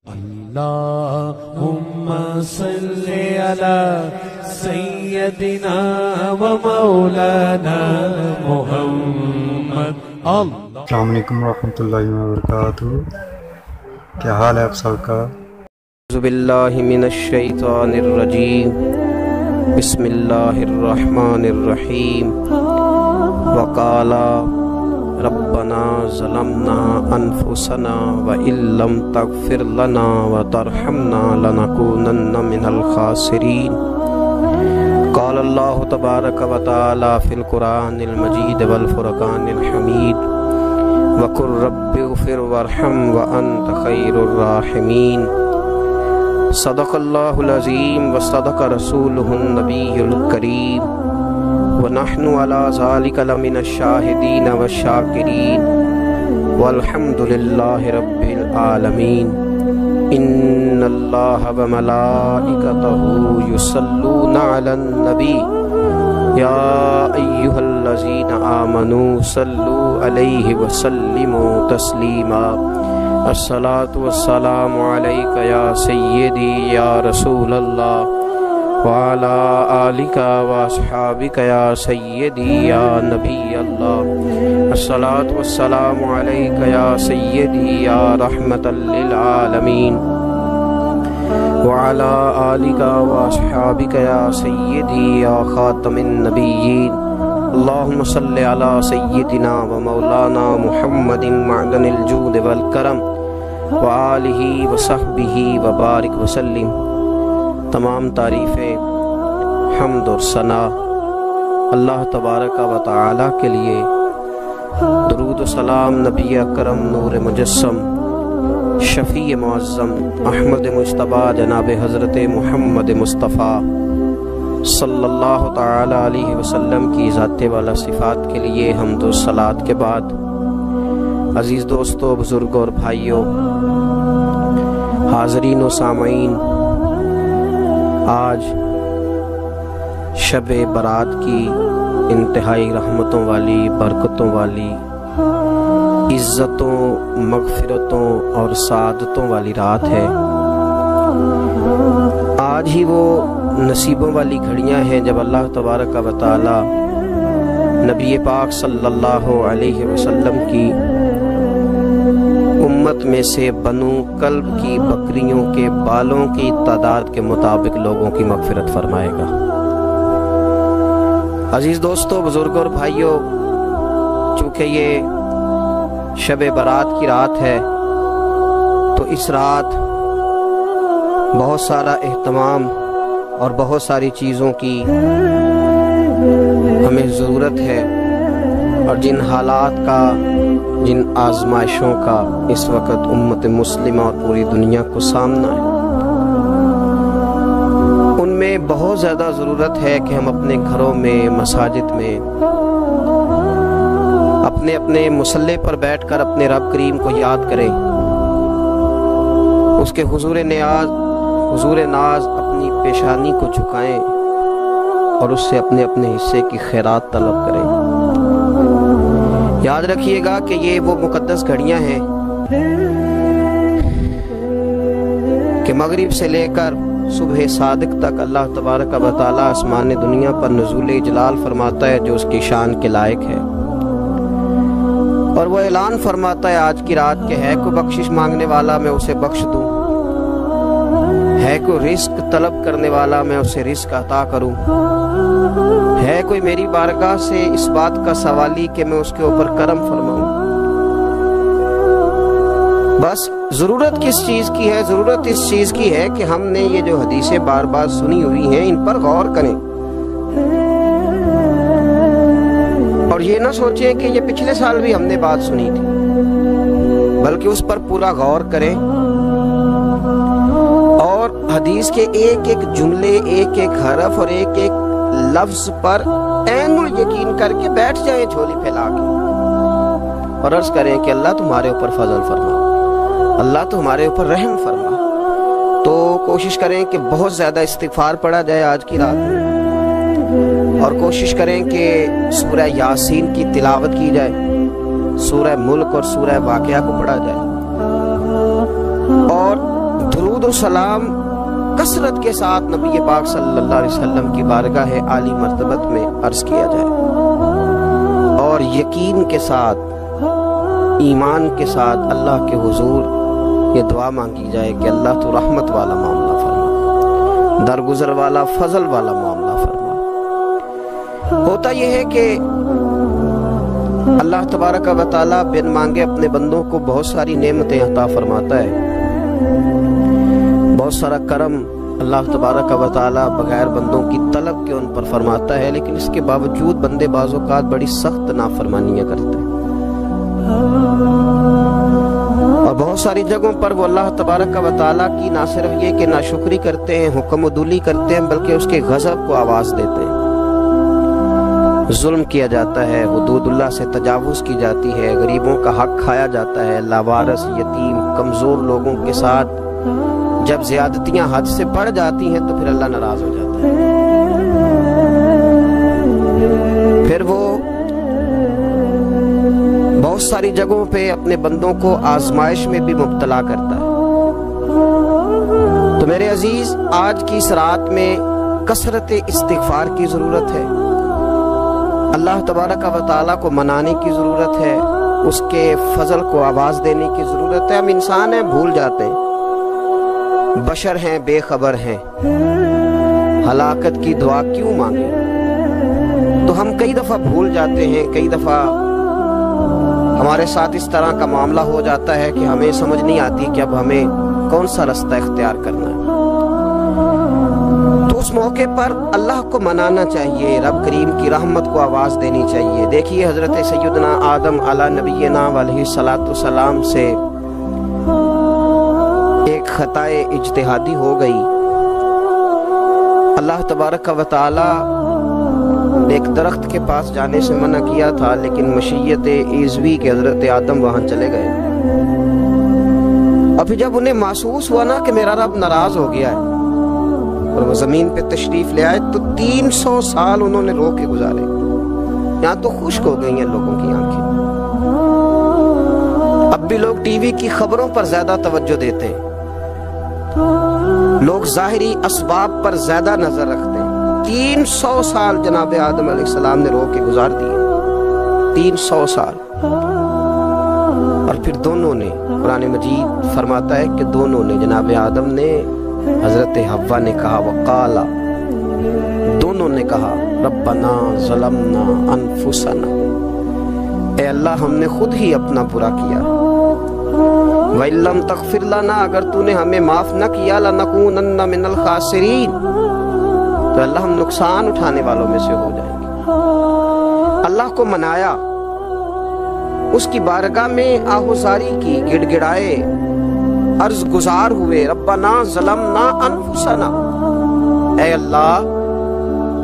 اللهم صل على سيدنا ومولانا محمد. السلام علیکم ورحمۃ اللہ وبرکاتہ. کیا حال ہے آپ سب کا؟ اعوذ باللہ من الشیطان الرجیم. بسم اللہ الرحمن الرحیم. وقالا ربنا ظلمنا انفسنا وان لم تغفر لنا وترحمنا لنكونن من الخاسرین. قال اللہ تبارک وتعالی فی القرآن المجید والفرقان الحمید. وقل رب اغفر وارحم وانت خیر الراحمین. صدق اللہ العظیم وصدق رسولہ النبی الکریم. ونحن على ذلك لمن الشاہدین والشاکرین والحمد للہ رب العالمین. ان اللہ وملائکتہ یصلون علی النبی یا ایہا الذین آمنوا صلوا علیہ وسلموا تسلیما. الصلاۃ والسلام علیک یا سیدی یا رسول اللہ وعلی آلک واصحابک یا سیدی یا نبی اللہ. الصلاۃ والسلام علیک یا سیدی یا رحمۃ للعالمین وعلی آلک واصحابک یا سیدی یا خاتم النبیین. اللہم صلی علی سیدنا و مولانا محمد معدن الجود والکرم وآلہ وصحبہ وبارک وسلم. تمام تعریفیں، حمد اور ثنا اللہ تبارک و تعالی کے لیے. درود و سلام نبی اکرم نور مجسم شفیع معظم احمد مجتبیٰ جناب حضرت محمد مصطفیٰ صلی اللہ تعالی علیہ وسلم کی ذات والا صفات کے لیے حمد و صلات کے بعد، عزیز دوستو، بزرگوں اور بھائیوں، حاضرین و سامعین، آج شب برات کی انتہائی رحمتوں والی، برکتوں والی، عزتوں، مغفرتوں اور سعادتوں والی رات ہے. آج ہی وہ نصیبوں والی گھڑیاں ہیں جب اللہ تبارک و تعالی نبی پاک صلی اللہ علیہ وسلم کی امت میں سے بنو کلب کی بکریوں کے بالوں کی تعداد کے مطابق لوگوں کی مغفرت فرمائے گا. عزیز دوستو، بزرگوں اور بھائیوں، چونکہ یہ شب برات کی رات ہے تو اس رات بہت سارا اہتمام اور بہت ساری چیزوں کی ہمیں ضرورت ہے، اور جن حالات کا، جن آزمائشوں کا اس وقت امت مسلمہ اور پوری دنیا کو سامنا ہے، ان میں بہت زیادہ ضرورت ہے کہ ہم اپنے گھروں میں، مساجد میں، اپنے مصلی پر بیٹھ کر اپنے رب کریم کو یاد کریں، اس کے حضور ناز اپنی پیشانی کو جھکائیں اور اس سے اپنے حصے کی خیرات طلب کریں. یاد رکھیے گا کہ یہ وہ مقدس گھڑیاں ہیں کہ مغرب سے لے کر صبح صادق تک اللہ تبارک و تعالی آسمان دنیا پر نزول جلال فرماتا ہے جو اس کی شان کے لائق ہے، اور وہ اعلان فرماتا ہے آج کی رات کہ ہے کوئی بخشش مانگنے والا میں اسے بخش دوں، ہے کوئی رزق طلب کرنے والا میں اسے رزق عطا کروں، ہے کوئی میری بارگاہ سے اس بات کا سوالی کہ میں اس کے اوپر کرم فرماؤں. بس ضرورت کس چیز کی ہے؟ ضرورت اس چیز کی ہے کہ ہم نے یہ جو حدیثیں بار بار سنی ہوئی ہیں ان پر غور کریں، اور یہ نہ سوچیں کہ یہ پچھلے سال بھی ہم نے بات سنی تھی، بلکہ اس پر پورا غور کریں اور حدیث کے ایک ایک جملے، ایک ایک حرف اور ایک ایک لفظ پر عین الیقین کر کے بیٹھ جائیں جھولی پھیلا کے، اور عرض کریں کہ اللہ تمہارے اوپر فضل فرما، اللہ تمہارے اوپر رحم فرما. تو کوشش کریں کہ بہت زیادہ استغفار پڑھا جائے آج کی رات میں، اور کوشش کریں کہ سورہ یاسین کی تلاوت کی جائے، سورہ ملک اور سورہ واقعہ کو پڑھا جائے، اور درود و سلام کثرت کے ساتھ نبی پاک صلی اللہ علیہ وسلم کی بارگاہ عالی مرتبت میں عرض کیا جائے، اور یقین کے ساتھ، ایمان کے ساتھ اللہ کے حضور یہ دعا مانگی جائے کہ اللہ تو رحمت والا معاملہ فرما، درگزر والا، فضل والا معاملہ فرما۔ ہوتا یہ ہے کہ اللہ تبارک و تعالیٰ بن مانگے اپنے بندوں کو بہت ساری نعمتیں عطا فرماتا ہے، بہت سارا کرم اللہ تبارک و تعالیٰ بغیر بندوں کی طلب کے ان پر فرماتا ہے، لیکن اس کے باوجود بندے بعض اوقات بڑی سخت نافرمانیاں کرتے ہیں، اور بہت ساری جگہوں پر وہ اللہ تبارک و تعالیٰ کی نہ صرف یہ کہ ناشکری کرتے ہیں، حکم و دولی کرتے ہیں، بلکہ اس کے غضب کو آواز دیتے ہیں۔ ظلم کیا جاتا ہے، حدود اللہ سے تجاوز کی جاتی ہے، غریبوں کا حق کھایا جاتا ہے، لاوارث، یتیم، کمزور لوگوں کے ساتھ جب زیادتیاں حد سے بڑھ جاتی ہیں تو پھر اللہ ناراض ہو جاتا ہے، پھر وہ بہت ساری جگہوں پہ اپنے بندوں کو آزمائش میں بھی مبتلا کرتا ہے۔ تو میرے عزیز، آج کی اس رات میں کثرت استغفار کی ضرورت ہے، اللہ تبارک و تعالیٰ کو منانے کی ضرورت ہے، اس کے فضل کو آواز دینے کی ضرورت ہے۔ ہم انسان ہیں، بھول جاتے ہیں، بشر ہیں، بے خبر ہیں، ہلاکت کی دعا کیوں مانگیں؟ تو ہم کئی دفعہ بھول جاتے ہیں، کئی دفعہ ہمارے ساتھ اس طرح کا معاملہ ہو جاتا ہے کہ ہمیں سمجھ نہیں آتی کہ اب ہمیں کون سا رستہ اختیار کرنا ہے۔ تو اس موقع پر اللہ کو منانا چاہیے، رب کریم کی رحمت کو آواز دینی چاہیے۔ دیکھیے حضرت سیدنا آدم علیہ نبینا علیہ السلام سے ایک خطائے اجتہادی ہو گئی، اللہ تبارک و تعالی نے ایک درخت کے پاس جانے سے منع کیا تھا، لیکن مشیت عزوی کے حضرت آدم وہاں چلے گئے، اور پھر جب انہیں محسوس ہوا نا کہ میرا رب ناراض ہو گیا ہے اور وہ زمین پہ تشریف لے آئے، تو 300 سال انہوں نے رو کے گزارے۔ یہاں تو خشک ہو گئی ہیں لوگوں کی آنکھیں، اب بھی لوگ ٹی وی کی خبروں پر زیادہ توجہ دیتے ہیں، لوگ ظاہری اسباب پر زیادہ نظر رکھتے ہیں۔ 300 سال جناب آدم علیہ السلام نے رو کے گزار دیے، 300 سال، اور پھر دونوں نے، قرآن مجید فرماتا ہے کہ دونوں نے، جناب آدم نے، حضرت حوا نے کہا، وقالا، دونوں نے کہا، ربنا ظلمنا انفسنا، اے اللہ ہم نے خود ہی اپنا برا کیا، وَإِن لَّمْ تَغْفِرْ لَنَا، اگر تو نے ہمیں معاف نہ کیا، لَنَكُونَنَّ مِنَ الْخَاسِرِينَ، تو اللہ ہم نقصان اٹھانے والوں میں سے ہو جائیں گے۔ اللہ کو منایا، اس کی بارگاہ میں آہوزاری کی، گڑ گڑائے، عرض گزار ہوئے، ربنا ظلمنا انفسنا، اے اللہ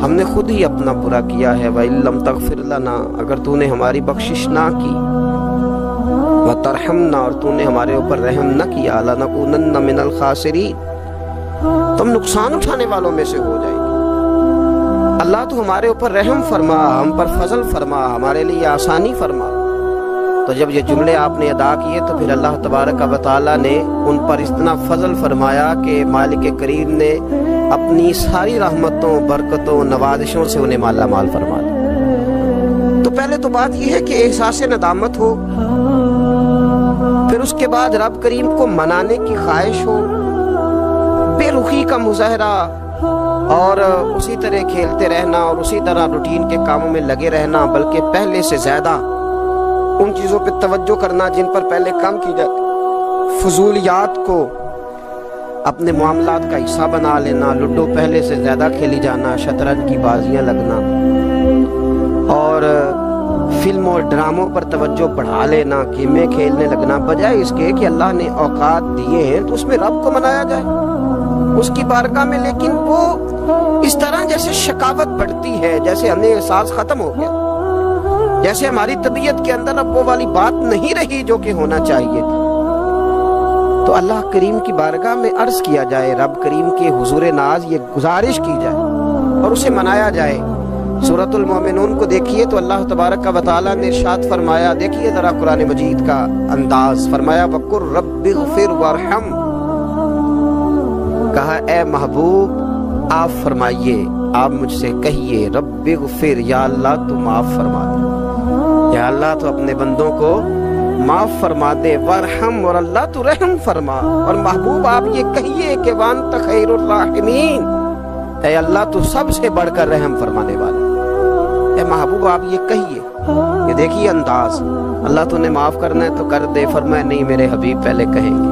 ہم نے خود ہی اپنا برا کیا ہے، وَإِن لَّمْ تَغْفِرْ لَنَا، اگر تو نے ہماری بخشش نہ کی، وَتَرْحَمْنَا، اور تو نے ہمارے اوپر رحم نہ کیا، لَنَكُونَنَّ مِنَ الْخَاسِرِينَ، تم نقصان اٹھانے والوں میں سے ہو جائیں گے۔ اللہ تو ہمارے اوپر رحم فرما، ہم پر فضل فرما، ہمارے لیے آسانی فرما۔ تو جب یہ جملے آپ نے ادا کیے تو پھر اللہ تبارک و تعالیٰ نے ان پر اتنا فضل فرمایا کہ مالک کریم نے اپنی ساری رحمتوں، برکتوں، نوازشوں سے انہیں مالا مال فرما دیا۔ تو پہلے تو بات یہ ہے کہ احساس ندامت ہو، پھر اس کے بعد رب کریم کو منانے کی خواہش ہو، بے رخی کا مظاہرہ، اور اسی طرح کھیلتے رہنا اور اسی طرح روٹین کے کاموں میں لگے رہنا، بلکہ پہلے سے زیادہ ان چیزوں پہ توجہ کرنا جن پر پہلے کام کی جاتی، فضولیات کو اپنے معاملات کا حصہ بنا لینا، لوڈو پہلے سے زیادہ کھیلی جانا، شطرنج کی بازیاں لگنا، اور فلموں اور ڈراموں پر توجہ بڑھا لینا، گیمیں کھیلنے لگنا، بجائے اس کے کہ اللہ نے اوقات دیے ہیں تو اس میں رب کو منایا جائے اس کی بارگاہ میں۔ لیکن وہ اس طرح جیسے شکاوت بڑھتی ہے، جیسے ہمیں احساس ختم ہو گیا، جیسے ہماری طبیعت کے اندر اب وہ والی بات نہیں رہی جو کہ ہونا چاہیے تھی۔ تو اللہ کریم کی بارگاہ میں عرض کیا جائے، رب کریم کے حضور ناز یہ گزارش کی جائے اور اسے منایا جائے۔ سورۃ المومنون کو دیکھیے تو اللہ تبارک و تعالیٰ نے ارشاد فرمایا، دیکھیے ذرا قرآن مجید کا انداز، فرمایا وَقُلْ رَبِّ اغْفِرْ وَارْحَمْ، کہا اے محبوب آپ فرمائیے، آپ مجھ سے کہیے رب اغفر، یا اللہ تو معاف فرما دے، یا اللہ تو اپنے بندوں کو معاف فرما دے، ورحم، اور اللہ تو رحم فرما، اور محبوب آپ یہ کہیے کہ وانت خیر الراحمین، اے اللہ تو سب سے بڑھ کر رحم فرمانے والا، اے محبوب آپ یہ کہیے۔ یہ دیکھیے انداز، اللہ تو نے معاف کرنا ہے تو کر دے، فرمائے نہیں میرے حبیب پہلے کہیں گے،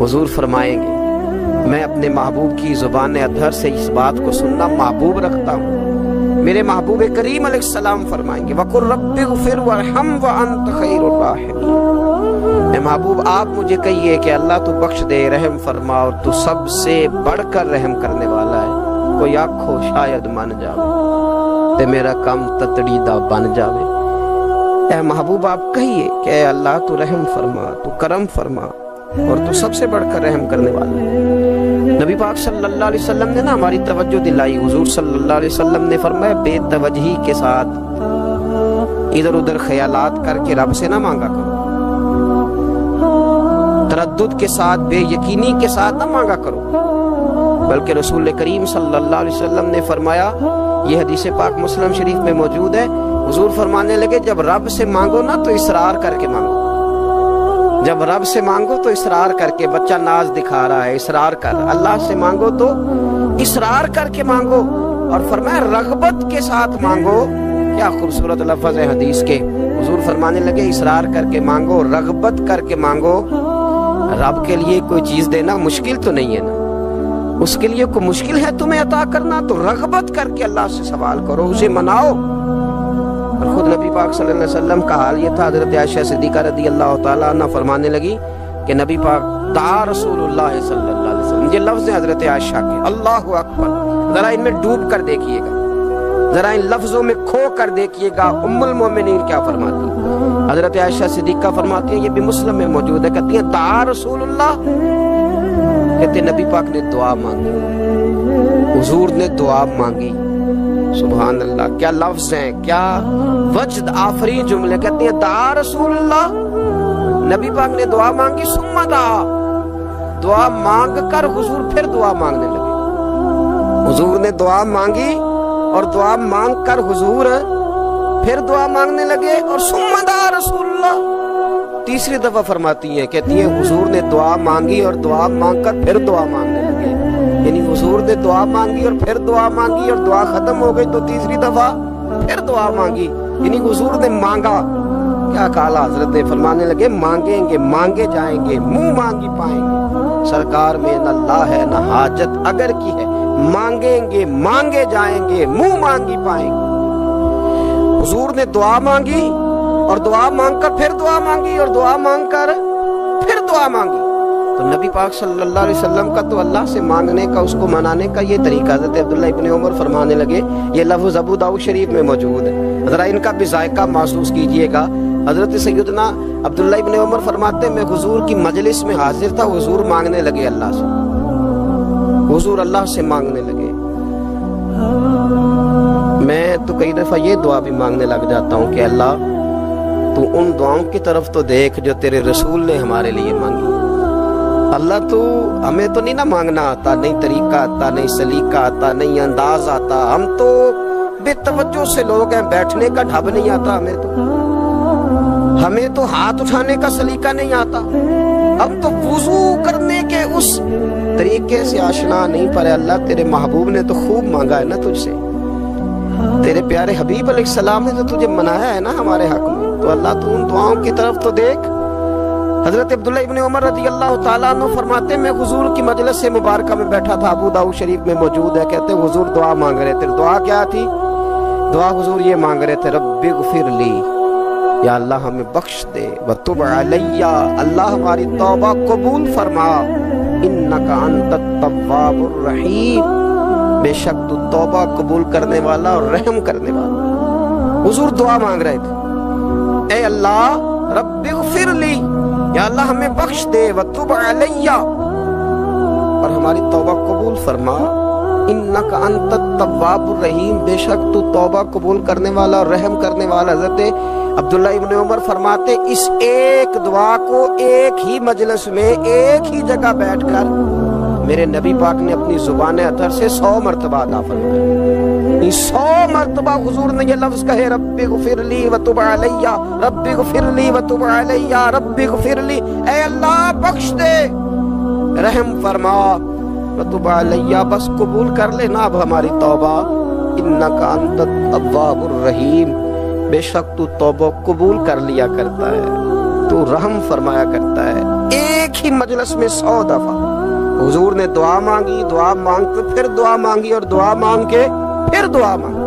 حضور فرمائیں گے میں اپنے محبوب کی زبان اطہر سے اس بات کو سننا محبوب رکھتا ہوں۔ میرے محبوب کریم علیہ السلام فرمائیں گے وَقُلْ رَبِّ اغْفِرْ وَارْحَمْ وَأَنْتَ خَيْرُ الرَّاحِمِينَ، اے محبوب آپ مجھے کہیے کہ اللہ تو بخش دے، رحم فرما، اور تو سب سے بڑھ کر رحم کرنے والا ہے، کوئی آنکھو شاید من جاوے تے میرا کام تتڑی دا بن جاوے۔ اے محبوب آپ کہیے کہ اے اللہ تو رحم فرما، تو کرم فرما، اور تو سب سے بڑھ کر رحم کرنے والا ہے۔ نبی پاک صلی اللہ علیہ وسلم نے ہماری توجہ دلائی، حضور صلی اللہ علیہ وسلم نے فرمایا بے توجہی کے ساتھ ادھر ادھر خیالات کر کے رب سے نہ مانگا کرو، تردد کے ساتھ بے یقینی کے ساتھ نہ مانگا کرو، بلکہ رسول کریم صلی اللہ علیہ وسلم نے فرمایا، یہ حدیث پاک مسلم شریف میں موجود ہے، حضور فرمانے لگے جب رب سے مانگو نا تو اصرار کر کے مانگو، جب رب سے مانگو تو اصرار کر کے، بچہ ناز دکھا رہا ہے اصرار کر، اللہ سے مانگو تو اصرار کر کے مانگو، اور فرمایا رغبت کے ساتھ مانگو۔ کیا خوبصورت لفظ ہے حدیث کے، حضور فرمانے لگے اصرار کر کے مانگو، رغبت کر کے مانگو۔ رب کے لیے کوئی چیز دینا مشکل تو نہیں ہے نا، اس کے لیے کوئی مشکل ہے تمہیں عطا کرنا، تو رغبت کر کے اللہ سے سوال کرو، اسے مناؤ۔ اور خود نبی پاک صلی اللہ علیہ وسلم کا حال یہ تھا، حضرت عائشہ صدیقہ رضی اللہ تعالیٰ عنہ فرمانے لگی کہ نبی پاک دعا رسول اللہ صلی اللہ علیہ وسلم، یہ لفظ ہیں حضرت عائشہ کے، اللہ اکبر، ذرا ان میں ڈوب کر دیکھیے گا، ذرا ان لفظوں میں کھو کر دیکھیے گا، ام المومنین کیا فرماتی ہیں؟ حضرت عائشہ صدیقہ فرماتی ہیں، یہ بھی مسلم میں موجود ہے، کہتی ہیں دعا رسول اللہ، کہتے نبی پاک نے دعا مانگی، حضور نے دعا مانگی، سبحان اللہ، کیا لفظ ہیں، کیا وجد آفری جملے، کہتے ہیں دعا رسول اللہ، نبی پاک نے دعا مانگی، ثم دعا، دعا مانگ کر حضور پھر دعا مانگنے لگے، حضور نے دعا مانگی اور دعا مانگ کر حضور پھر دعا مانگنے لگے، اور ثم دعا رسول اللہ، تیسری دفعہ فرماتی ہیں، کہتی ہیں حضور نے دعا مانگی اور دعا مانگ کر پھر دعا مانگنے لگے، یعنی حضور نے دعا مانگی اور پھر دعا مانگی، اور دعا ختم ہو گئی تو تیسری دفعہ پھر دعا مانگی، یعنی حضور نے مانگا۔ کیا کہا حضرت نے، فرمانے لگے مانگیں گے مانگے جائیں گے، منہ مانگی پائیں گے، سرکار میں نہ لا ہے نہ حاجت اگر کی ہے، مانگیں گے مانگے جائیں گے، منہ مانگی پائیں گے۔ حضور نے دعا مانگی اور دعا مانگ کر پھر دعا مانگی، اور دعا مانگ کر پھر دعا مانگی، تو نبی پاک صلی اللہ علیہ وسلم کا تو اللہ سے مانگنے کا، اس کو منانے کا یہ طریقہ، حضرت عبداللہ ابن عمر فرمانے لگے، یہ لفظ ابو داؤد شریف میں موجود ہے، ذرا ان کا بھی ذائقہ محسوس کیجئے گا۔ حضرت سیدنا عبداللہ ابن عمر فرماتے ہیں میں حضور کی مجلس میں حاضر تھا، حضور مانگنے لگے اللہ سے، حضور اللہ سے مانگنے لگے، میں تو کئی دفعہ یہ دعا بھی مانگنے لگ جاتا ہوں کہ اللہ تو ان دعاؤں کی طرف تو دیکھ جو تیرے رسول نے ہمارے لیے مانگی، اللہ تو ہمیں تو نہیں نہ مانگنا آتا، نہیں طریقہ آتا، نہیں سلیقہ آتا، نہیں انداز آتا، ہم تو بے توجہ سے لوگ ہیں، بیٹھنے کا ڈھب نہیں آتا، ہمیں تو ہاتھ اٹھانے کا سلیقہ نہیں آتا، ہم تو وضو کرنے کے اس طریقے سے آشنا نہیں، پر اللہ تیرے محبوب نے تو خوب مانگا ہے نا تجھ سے، تیرے پیارے حبیب علیہ السلام نے تو تجھے منایا ہے نا ہمارے حق میں، تو اللہ تو ان دعاؤں کی طرف تو دیکھ۔ حضرت عبداللہ ابن عمر رضی اللہ تعالیٰ عنہ فرماتے ہیں میں حضور کی مجلس سے مبارکہ میں بیٹھا تھا، ابو داؤد شریف میں موجود ہے، کہتے ہیں حضور دعا مانگ رہے تھے، دعا کیا تھی؟ دعا حضور یہ مانگ رہے تھے رب اغفر لی، یا اللہ ہمیں بخش دے، وتب علی، اللہ ہماری توبہ قبول فرما، انک انت التواب الرحیم، بے شک تو توبہ قبول کرنے والا اور رحم کرنے والا۔ حضور دعا مانگ رہے تھے، اے اللہ رب اغفر لی، یا اللہ ہمیں بخش دے، وتب علی، اور ہماری توبہ قبول فرما، انک انت التواب الرحیم، بے شک تو توبہ قبول کرنے والا اور رحم کرنے والا۔ حضرت عبداللہ ابن عمر فرماتے اس ایک دعا کو ایک ہی مجلس میں ایک ہی جگہ بیٹھ کر میرے نبی پاک نے اپنی زبان اطہر سے 100 مرتبہ ادا فرمایا. 100 مرتبہ حضور نے یہ لفظ کہے رب اغفر لی وتب علی، رب اغفر لی وتب علی، رب اغفر لی، اے اللہ بخش دے، رحم فرما، وتب علی، بس قبول کر لینا اب ہماری توبہ، انک انت التواب الرحیم، بے شک تو توبہ قبول کر لیا کرتا ہے، تو رحم فرمایا کرتا ہے. ایک ہی مجلس میں 100 دفعہ حضور نے دعا مانگی، دعا مانگ کے پھر دعا مانگی، اور دعا مانگ کے پھر دعا مانگی.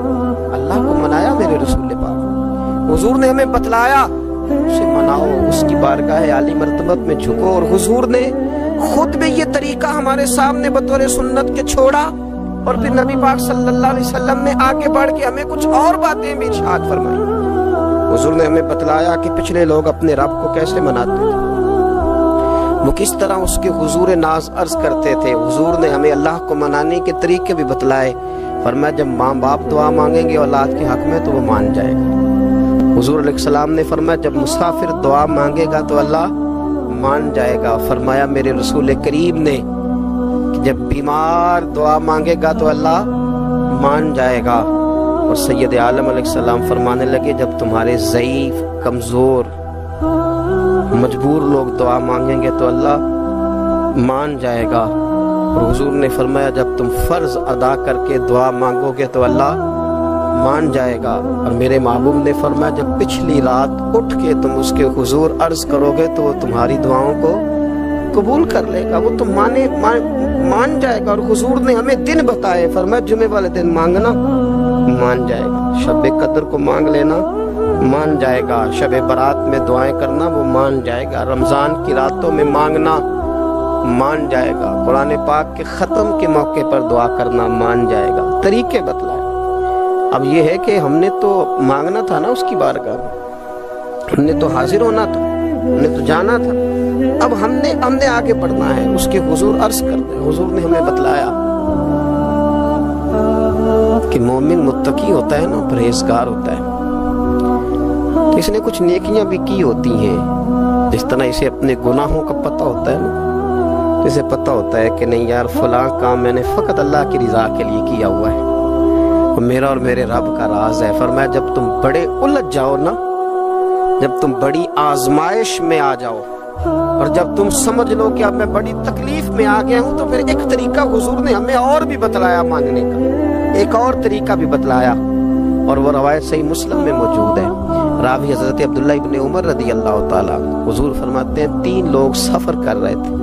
اللہ کو منایا میرے رسول پاک. حضور نے ہمیں بتلایا اسے مناؤ، اس کی بارگاہ عالی مرتبت میں جھکو، اور حضور نے خود بھی یہ طریقہ ہمارے سامنے بطور سنت کے چھوڑا، اور پھر نبی پاک صلی اللہ علیہ وسلم نے آگے بڑھ کے ہمیں کچھ اور باتیں بھی ارشاد فرمائی. حضور نے ہمیں بتلایا کہ پچھلے لوگ اپنے رب کو کیسے مناتے تھے، وہ کس طرح اس کے حضور ناز عرض کرتے تھے. حضور نے ہمیں اللہ کو منانے کے طریقے بھی بتلائے. فرمایا جب ماں باپ دعا مانگیں گے اولاد کے حق میں تو وہ مان جائے گا. حضور علیہ السلام نے فرمایا جب مسافر دعا مانگے گا تو اللہ مان جائے گا. فرمایا میرے رسول کریم نے کہ جب بیمار دعا مانگے گا تو اللہ مان جائے گا. اور سید عالم علیہ السلام فرمانے لگے جب تمہارے ضعیف، کمزور، مجبور لوگ دعا مانگیں گے تو اللہ مان جائے گا. اور حضور نے فرمایا جب تم فرض ادا کر کے دعا مانگو گے تو اللہ مان جائے گا. اور میرے محبوب نے فرمایا جب پچھلی رات اٹھ کے تم اس کے حضور عرض کرو گے تو وہ تمہاری دعاؤں کو قبول کر لے گا، وہ تم مان جائے گا. اور حضور نے ہمیں دن بتائے، فرمایا جمعے والے دن مانگنا مان جائے گا، شب قدر کو مانگ لینا مان جائے گا، شب برات میں دعائیں کرنا وہ مان جائے گا، رمضان کی راتوں میں مانگنا مان جائے گا، قرآن پاک کے ختم کے موقع پر دعا کرنا مان جائے گا. طریقے بتلائے. اب یہ ہے کہ ہم نے تو مانگنا تھا نا اس کی بارگاہ میں، ہم نے تو حاضر ہونا تھا، ہم نے تو جانا تھا. اب ہم نے آگے بڑھنا ہے، اس کے حضور عرض کرنا ہے. حضور نے ہمیں بتلایا کہ مومن متقی ہوتا ہے نا، پرہیزگار ہوتا ہے، تو اس نے کچھ نیکیاں بھی کی ہوتی ہیں. جس طرح اسے اپنے گناہوں کا پتہ ہوتا ہے نا، اسے پتہ ہوتا ہے کہ نہیں یار فلاں کام میں نے فقط اللہ کی رضا کے لیے کیا ہوا ہے، اور میرا اور میرے رب کا راز ہے. فرمایا جب تم بڑے الجھ جاؤ نا، جب تم بڑی آزمائش میں آ جاؤ، اور جب تم سمجھ لو کہ اب میں بڑی تکلیف میں آ گیا ہوں، تو پھر ایک طریقہ حضور نے ہمیں اور بھی بتلایا مانگنے کا، ایک اور طریقہ بھی بتلایا، اور وہ روایت صحیح مسلم میں موجود ہے. راوی حضرت عبداللہ ابن عمر رضی اللہ تعالیٰ. حضور فرماتے ہیں 3 لوگ سفر کر رہے تھے.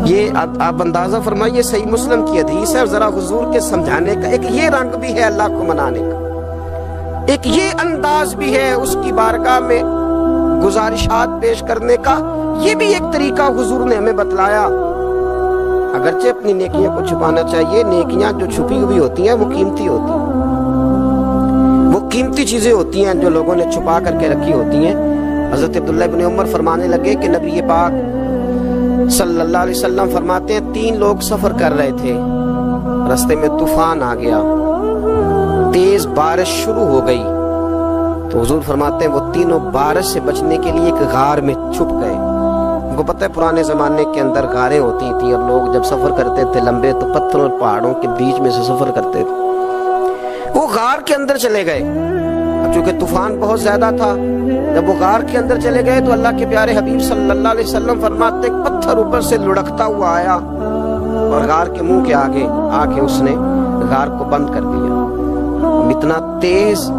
یہ آپ اندازہ فرمائیے صحیح مسلم کی حدیث ہے، اور ذرا حضور کے سمجھانے کا ایک یہ رنگ بھی ہے اللہ کو منانے کا، ایک یہ انداز بھی ہے اس کی بارگاہ میں گزارشات پیش کرنے کا. یہ بھی ایک طریقہ حضور نے ہمیں بتلایا. اگرچہ اپنی نیکیاں کو چھپانا چاہیے، نیکیاں جو چھپی ہوئی ہوتی ہیں وہ قیمتی ہوتی ہیں، وہ قیمتی چیزیں ہوتی ہیں جو لوگوں نے چھپا کر کے رکھی ہوتی ہیں. حضرت عبداللہ ابن عمر فرمانے لگے کہ نبی پاک صلی اللہ علیہ وسلم فرماتے ہیں 3 لوگ سفر کر رہے تھے، رستے میں طوفان آ گیا، تیز بارش شروع ہو گئی. تو حضور فرماتے ہیں وہ تینوں بارش سے بچنے کے لیے ایک غار میں چھپ گئے. ان کو پتہ ہے پرانے زمانے کے اندر غاریں ہوتی تھیں، اور لوگ جب سفر کرتے تھے لمبے تو پتھروں اور پہاڑوں کے بیچ میں سے سفر کرتے تھے. وہ غار کے اندر چلے گئے. اب چونکہ طوفان بہت زیادہ تھا، جب وہ غار کے اندر چلے گئے تو اللہ کے پیارے حبیب صلی اللہ علیہ وسلم فرماتے ہیں پتھر اوپر سے لڑکتا ہوا آیا، اور غار کے منہ کے آگے آ کے اس نے غار کو بند کر دیا. اتنا تیز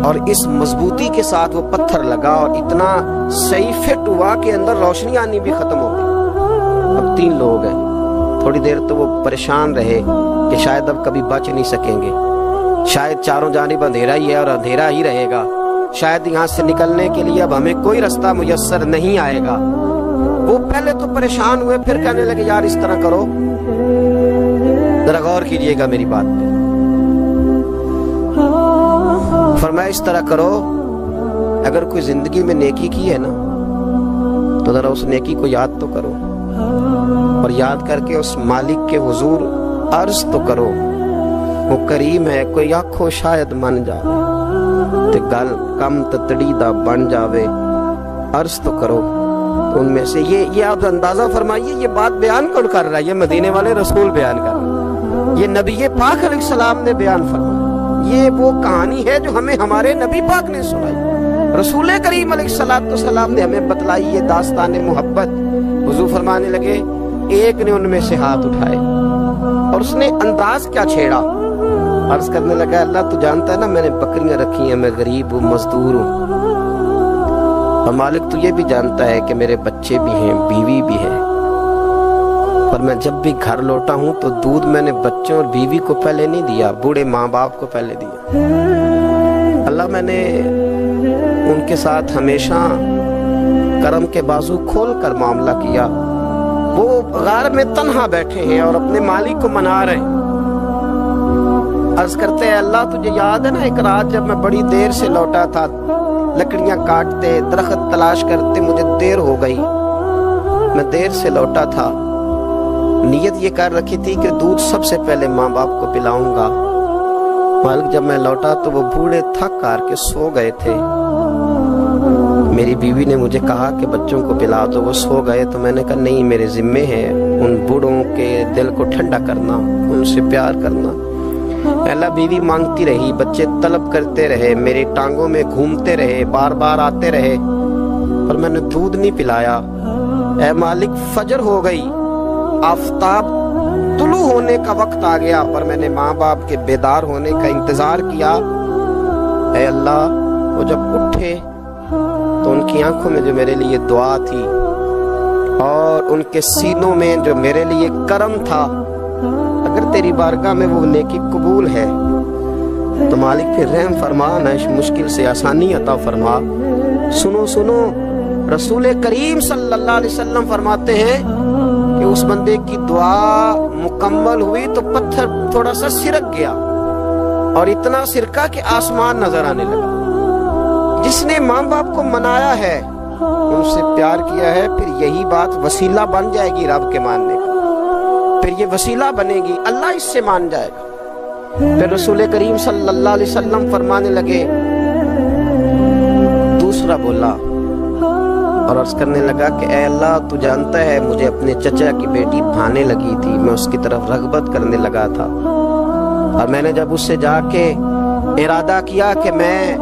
اور اس مضبوطی کے ساتھ وہ پتھر لگا، اور اتنا صحیح فٹ ہوا کہ اندر روشنی آنی بھی ختم ہو گئی. اب 3 لوگ ہیں. تھوڑی دیر تو وہ پریشان رہے کہ شاید اب کبھی بچ نہیں سکیں گے، شاید چاروں جانب اندھیرا ہی ہے اور اندھیرا ہی رہے گا، شاید یہاں سے نکلنے کے لیے اب ہمیں کوئی رستہ میسر نہیں آئے گا. وہ پہلے تو پریشان ہوئے، پھر کہنے لگے یار اس طرح کرو، ذرا غور کیجئے گا میری بات پہ. فرمایا اس طرح کرو، اگر کوئی زندگی میں نیکی کی ہے نا تو ذرا اس نیکی کو یاد تو کرو، اور یاد کر کے اس مالک کے حضور عرض تو کرو. وہ کریم ہے، کوئی آنکھوں شاید من جاوے تے گل کم تتڑی دا بن جاوے. عرض تو کرو تو ان میں سے یہ آپ اندازہ فرمائیے یہ بات بیان کون کر رہا ہے؟ یہ مدینے والے رسول بیان کر رہے ہیں، یہ نبی پاک علیہ السلام نے بیان فرمایا، یہ وہ کہانی ہے جو ہمیں ہمارے نبی پاک نے سنائی، رسول کریم علیہ السلام نے ہمیں بتلائی یہ داستان محبت۔ حضور فرمانے لگے ایک نے ان میں سے ہاتھ اٹھائے اور اس نے انداز کیا چھیڑا، عرض کرنے لگا اللہ تو جانتا ہے نا میں نے بکریاں رکھی ہیں، میں غریب ہوں، مزدور ہوں، اور مالک تو یہ بھی جانتا ہے کہ میرے بچے بھی ہیں، بیوی بھی ہے، پر میں جب بھی گھر لوٹا ہوں تو دودھ میں نے بچوں اور بیوی کو پہلے نہیں دیا، بوڑھے ماں باپ کو پہلے دیا۔ اللہ میں نے ان کے ساتھ ہمیشہ کرم کے بازو کھول کر معاملہ کیا، وہ غار میں تنہا بیٹھے ہیں اور اپنے مالک کو منا رہے ہیں۔ عرض کرتے ہیں اللہ تجھے یاد ہے نا ایک رات جب میں بڑی دیر سے لوٹا تھا، لکڑیاں کاٹتے درخت تلاش کرتے مجھے دیر ہو گئی، میں دیر سے لوٹا تھا، نیت یہ کر رکھی تھی کہ دودھ سب سے پہلے ماں باپ کو پلاؤں گا، مالک جب میں لوٹا تو وہ بوڑھے تھک کر کے سو گئے تھے، میری بیوی نے مجھے کہا کہ بچوں کو پلا دو، وہ سو گئے، تو میں نے کہا نہیں میرے ذمے ہے ان بوڑھوں کے دل کو ٹھنڈا کرنا، ان سے پیار کرنا۔ اللہ بیوی مانگتی رہی، بچے طلب کرتے رہے، میری ٹانگوں میں گھومتے رہے، بار بار آتے رہے، پر میں نے دودھ نہیں پلایا۔ اے مالک فجر ہو گئی، آفتاب طلوع ہونے کا وقت آ گیا، پر میں نے ماں باپ کے بیدار ہونے کا انتظار کیا۔ اے اللہ وہ جب اٹھے تو ان کی آنکھوں میں جو میرے لیے دعا تھی اور ان کے سینوں میں جو میرے لیے کرم تھا، اگر تیری بارگاہ میں وہ نیکی قبول ہے تو مالک پھر رحم فرما، نہ اس مشکل سے آسانی عطا فرما۔ سنو سنو، رسول کریم صلی اللہ علیہ وسلم فرماتے ہیں کہ اس بندے کی دعا مکمل ہوئی تو پتھر تھوڑا سا سرک گیا اور اتنا سرکا کہ آسمان نظر آنے لگا۔ جس نے ماں باپ کو منایا ہے، ان سے پیار کیا ہے، پھر یہی بات وسیلہ بن جائے گی رب کے ماننے کا، پھر یہ وسیلہ بنے گی، اللہ اس سے مان جائے گا۔ پھر رسول کریم صلی اللہ علیہ وسلم فرمانے لگے، دوسرا بولا اور عرض کرنے لگا کہ اے اللہ تو جانتا ہے مجھے اپنے چچا کی بیٹی بھانے لگی تھی، میں اس کی طرف رغبت کرنے لگا تھا، اور میں نے جب اس سے جا کے ارادہ کیا کہ میں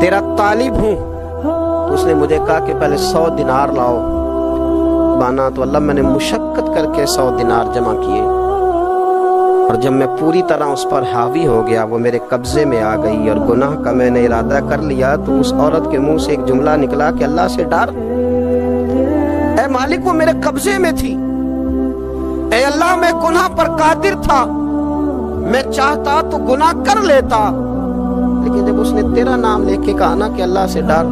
تیرا طالب ہوں، تو اس نے مجھے کہا کہ پہلے 100 دینار لاؤ بانا، تو اللہ میں نے مشقت کر کے 100 دینار جمع کیے، اور جب میں پوری طرح اس پر حاوی ہو گیا، وہ میرے قبضے میں آ گئی اور گناہ کا میں نے ارادہ کر لیا، تو اس عورت کے منہ سے ایک جملہ نکلا کہ اللہ سے ڈر، اے مالک وہ میرے قبضے میں تھی، اے اللہ میں گناہ پر قادر تھا، میں چاہتا تو گناہ کر لیتا، لیکن جب اس نے تیرا نام لے کے کہا نا کہ اللہ سے ڈر،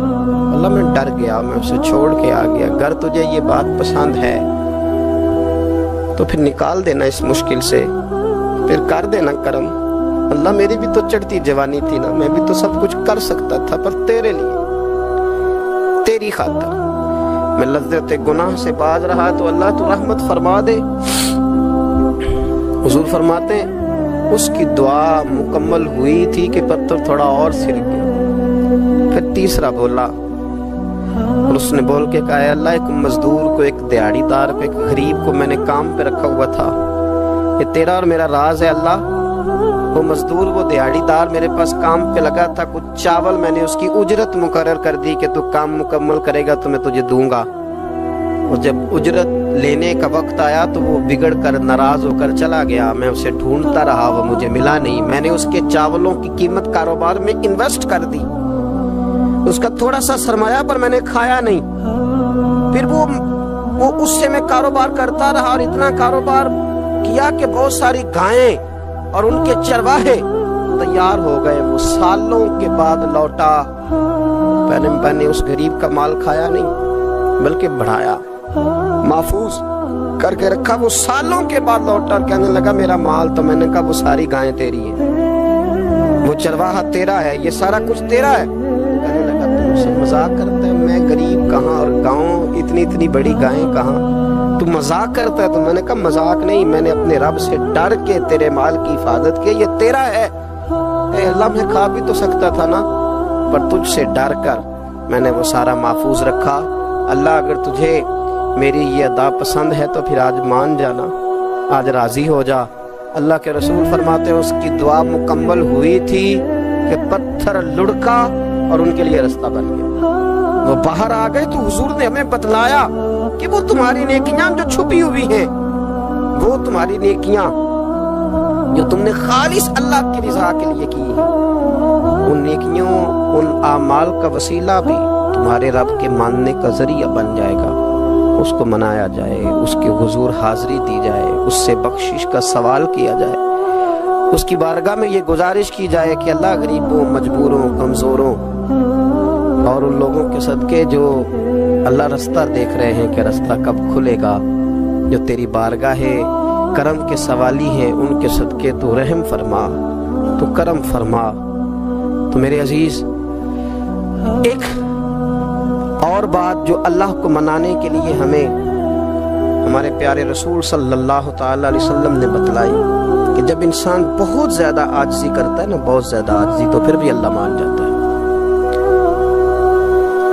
اللہ میں ڈر گیا، میں اسے چھوڑ کے آ گیا۔ اگر تجھے یہ بات پسند ہے تو پھر نکال دینا اس مشکل سے، پھر کر دینا کرم۔ اللہ میری بھی تو چڑھتی جوانی تھی نا، میں بھی تو سب کچھ کر سکتا تھا، پر تیرے لیے، تیری خاطر میں لذت گناہ سے باز رہا، تو اللہ تو رحمت فرما دے۔ حضور فرماتے ہیں اس کی دعا مکمل ہوئی تھی کہ پتھر تھوڑا اور سرک گیا۔ پھر تیسرا بولا اور اس نے بول کے کہا اے اللہ ایک مزدور کو، ایک دیہڑی دار کو، ایک غریب کو میں نے کام پہ رکھا ہوا تھا، یہ تیرا اور میرا راز ہے اللہ۔ وہ مزدور، وہ دیہڑی دار میرے پاس کام پہ لگا تھا، کچھ چاول میں نے اس کی اجرت مقرر کر دی کہ تو کام مکمل کرے گا تو میں تجھے دوں گا، اور جب اجرت لینے کا وقت آیا تو وہ بگڑ کر ناراض ہو کر چلا گیا، میں اسے ڈھونڈتا رہا، وہ مجھے ملا نہیں، میں نے اس کے چاولوں کی قیمت کاروبار میں انویسٹ کر دی، اس کا تھوڑا سا سرمایہ پر میں نے کھایا نہیں، پھر وہ اس سے میں کاروبار کرتا رہا اور اتنا کاروبار کیا کہ بہت ساری گائیں اور ان کے چرواہے تیار ہو گئے، وہ سالوں کے بعد لوٹا، میں نے اس غریب کا مال کھایا نہیں بلکہ بڑھایا، محفوظ کر کے رکھا، وہ سالوں کے بعد لوٹا اور کہنے لگا میرا مال، تو میں نے کہا وہ ساری گائیں تیری ہیں، وہ چرواہا تیرا ہے، یہ سارا کچھ تیرا ہے، کہنے لگا تم سے مذاق کرتا ہے، میں غریب کہاں اور گاؤں اتنی بڑی گائیں کہاں، تو مذاق کرتا ہے، تو میں نے کہا مذاق نہیں، میں نے اپنے رب سے ڈر کے تیرے مال کی حفاظت کی، یہ تیرا ہے، اے اللہ میں کھا بھی تو سکتا تھا نا، پر تجھ سے ڈر کر میں نے وہ سارا محفوظ رکھا، اللہ اگر تجھے میری یہ ادا پسند ہے تو پھر آج مان جانا، آج راضی ہو جا۔ اللہ کے رسول فرماتے ہیں اس کی دعا مکمل ہوئی تھی کہ پتھر لڑکا اور ان کے لیے رستہ بن گیا۔ وہ باہر آ گئے تو حضور نے ہمیں بتلایا کہ وہ تمہاری نیکیاں جو چھپی ہوئی ہیں، وہ تمہاری نیکیاں جو تم نے خالص اللہ کی رضا کے لیے کی ہیں، ان نیکیوں، ان اعمال کا وسیلہ بھی تمہارے رب کے ماننے کا ذریعہ بن جائے گا۔ اس کو منایا جائے، اس کے حضور حاضری دی جائے، اس سے بخشش کا سوال کیا جائے، اس کی بارگاہ میں یہ گزارش کی جائے کہ اللہ غریبوں، مجبوروں، کمزوروں اور ان لوگوں کے صدقے جو اللہ رستہ دیکھ رہے ہیں کہ رستہ کب کھلے گا، جو تیری بارگاہ کرم کے سوالی ہیں، ان کے صدقے تو رحم فرما، تو کرم فرما۔ تو میرے عزیز، ایک اور بات جو اللہ کو منانے کے لیے ہمیں ہمارے پیارے رسول صلی اللہ تعالی علیہ وسلم نے بتلائی کہ جب انسان بہت زیادہ عاجزی کرتا ہے نا، بہت زیادہ عاجزی، تو پھر بھی اللہ مان جاتا ہے۔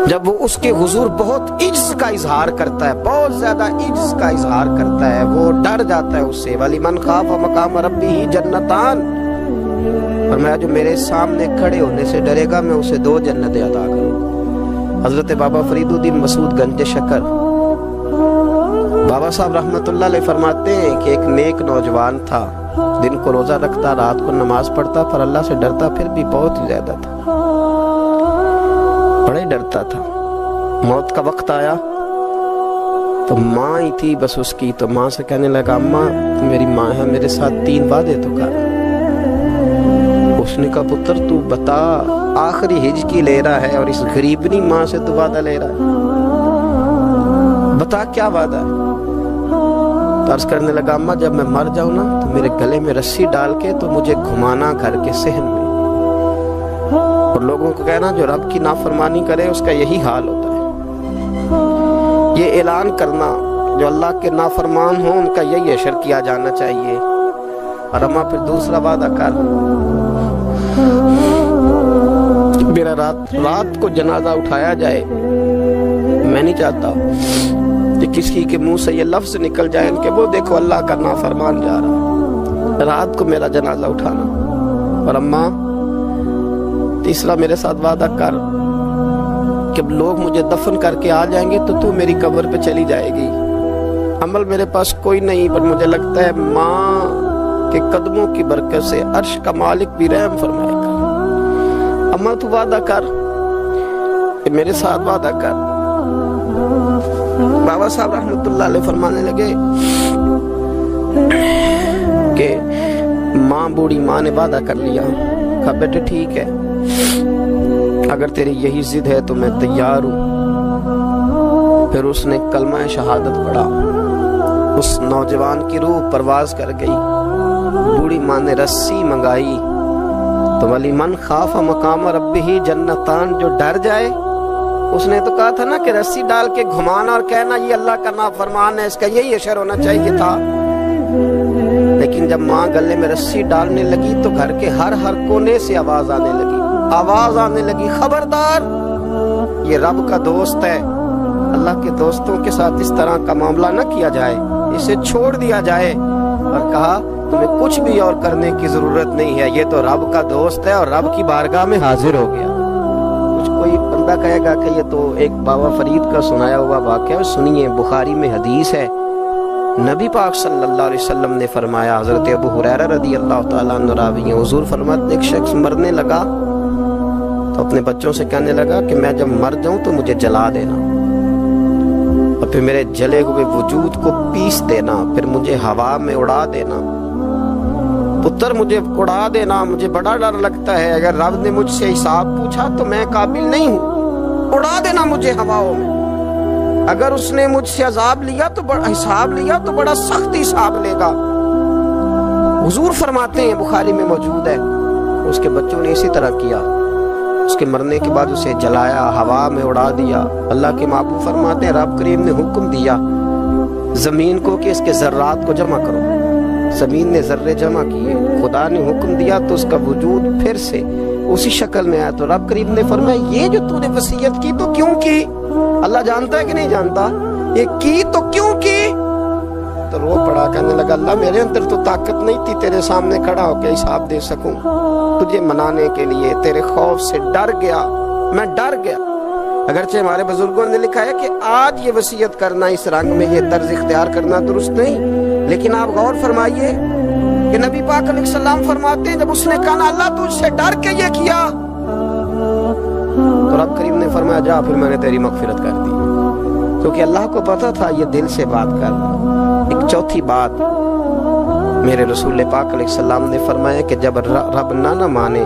جب وہ اس کے حضور بہت عجز کا اظہار کرتا ہے، بہت زیادہ عجز کا اظہار کرتا ہے، وہ ڈر جاتا ہے اس سے۔ وَلِمَنْ خَافَ مَقَامَ رَبِّهِ جَنَّتَانِ، اور میں جو میرے سامنے کھڑے ہونے سے ڈرے گا میں اسے 2 جنتیں عطا کروں۔ حضرت بابا فرید الدین مسعود گنج شکر بابا صاحب رحمت اللہ علیہ فرماتے ہیں کہ ایک نیک نوجوان تھا، دن کو روزہ رکھتا، رات کو نماز پڑھتا، پر اللہ سے ڈرتا پھر بھی بہت ہی زیادہ تھا، بڑا ہی ڈرتا تھا۔ موت کا وقت آیا تو ماں ہی تھی بس اس کی، تو ماں سے کہنے لگا اماں میری ماں ہے، میرے ساتھ 3 وعدے تو کر۔ اس نے کہا پتر تو بتا، آخری ہج کی لے رہا ہے اور اس غریبنی ماں سے تو وعدہ لے رہا ہے، بتا کیا وعدہ ہے؟ عرض کرنے لگا اماں جب میں مر جاؤں نا تو میرے گلے میں رسی ڈال کے تو مجھے گھمانا گھر کے صحن میں، اور لوگوں کو کہنا جو رب کی نافرمانی کرے اس کا یہی حال ہوتا ہے۔ یہ اعلان کرنا جو اللہ کے نافرمان ہوں ان کا یہی اشر کیا جانا چاہیے۔ اور اماں پھر دوسرا وعدہ کر، میرا رات کو جنازہ اٹھایا جائے، میں نہیں چاہتا کہ کسی کے منہ سے یہ لفظ نکل جائے کہ وہ دیکھو اللہ کا نافرمان جا رہا ہے، رات کو میرا جنازہ اٹھانا۔ اور اماں تیسرا میرے ساتھ وعدہ کر کہ لوگ مجھے دفن کر کے آ جائیں گے تو میری قبر پہ چلی جائے گی، عمل میرے پاس کوئی نہیں، پر مجھے لگتا ہے ماں کے قدموں کی برکت سے عرش کا مالک بھی رحم فرمائے گا۔ اماں تو وعدہ کر کہ میرے ساتھ وعدہ کر۔ بابا صاحب رحمت اللہ علیہ فرمانے لگے کہ ماں، بوڑھی ماں نے وعدہ کر لیا، کہا بیٹے ٹھیک ہے، اگر تیری یہی ضد ہے تو میں تیار ہوں۔ پھر اس نے کلمہ شہادت پڑھا، اس نوجوان کی روح پرواز کر گئی، بوڑھی ماں نے رسی منگائی، تو وَلِمَنْ خَافَ مَقَامَ رَبِّهِ جَنَّتَانِ، جو ڈر جائے، اس نے تو کہا تھا نا کہ رسی ڈال کے گھمانا اور کہنا یہ اللہ کا نافرمان ہے، اس کا یہی اشر ہونا چاہیے تھا۔ لیکن جب ماں گلے میں رسی ڈالنے لگی تو گھر کے ہر کونے سے آواز آنے لگی، خبردار یہ رب کا دوست ہے، اللہ کے دوستوں کے ساتھ اس طرح کا معاملہ نہ کیا جائے، اسے چھوڑ دیا جائے۔ اور کہا تمہیں کچھ بھی اور کرنے کی ضرورت نہیں ہے، یہ تو رب کا دوست ہے اور رب کی بارگاہ میں حاضر ہو گیا۔ کچھ کوئی بندہ کہے گا کہ یہ تو ایک بابا فرید کا سنایا ہوا واقعہ ہے، سنیے، بخاری میں حدیث ہے، نبی پاک صلی اللہ علیہ وسلم نے فرمایا، حضرت ابو ہریرہ رضی اللہ تعالیٰ عنہ راوی ہیں، حضور فرماتے ایک شخص مرنے لگا تو اپنے بچوں سے کہنے لگا کہ میں جب مر جاؤں تو مجھے جلا دینا، اور پھر میرے جلے ہوئے وجود کو پیس دینا، پھر مجھے ہوا میں اڑا دینا۔ پتر مجھے اڑا دینا، مجھے بڑا ڈر لگتا ہے، اگر رب نے مجھ سے حساب پوچھا تو میں قابل نہیں ہوں، اڑا دینا مجھے ہواؤں میں۔ اگر اس نے مجھ سے عذاب لیا تو حساب لیا تو بڑا سخت حساب لے گا۔ حضور فرماتے ہیں، بخاری میں موجود ہے، اس کے بچوں نے اسی طرح کیا، اس کے مرنے کے بعد اسے جلایا، ہوا میں اڑا دیا۔ اللہ کے محبوب فرماتے ہیں، رب کریم نے حکم دیا زمین کو کہ اس کے ذرات کو جمع کرو، زمین نے ذرے جمع کیے، خدا نے حکم دیا تو اس کا وجود پھر سے اسی شکل میں آیا۔ تو رب کریم نے فرمایا یہ جو تو نے وصیت کی تو کیوں کی؟ اللہ جانتا ہے کہ نہیں جانتا؟ یہ کی تو کیوں کی؟ تو رو پڑا، کہنے لگا اللہ میرے اندر تو طاقت نہیں تھی تیرے سامنے کھڑا ہو کے حساب دے سکوں، تجھے منانے کے لیے تیرے خوف سے ڈر گیا، میں ڈر گیا۔ اگرچہ ہمارے بزرگوں نے لکھا ہے کہ آج یہ وصیت کرنا اس رنگ میں، یہ طرز اختیار کرنا درست نہیں، لیکن آپ غور فرمائیے کہ نبی پاک علیہ السلام فرماتے ہیں جب اس نے کہا اللہ تجھ سے ڈر کے یہ کیا، تو رب کریم نے فرمایا جا پھر میں نے تیری مغفرت کر دی، کیونکہ اللہ کو پتا تھا یہ دل سے بات کر رہا۔ ایک چوتھی بات میرے رسول پاک علیہ السلام نے فرمایا کہ جب رب نہ مانے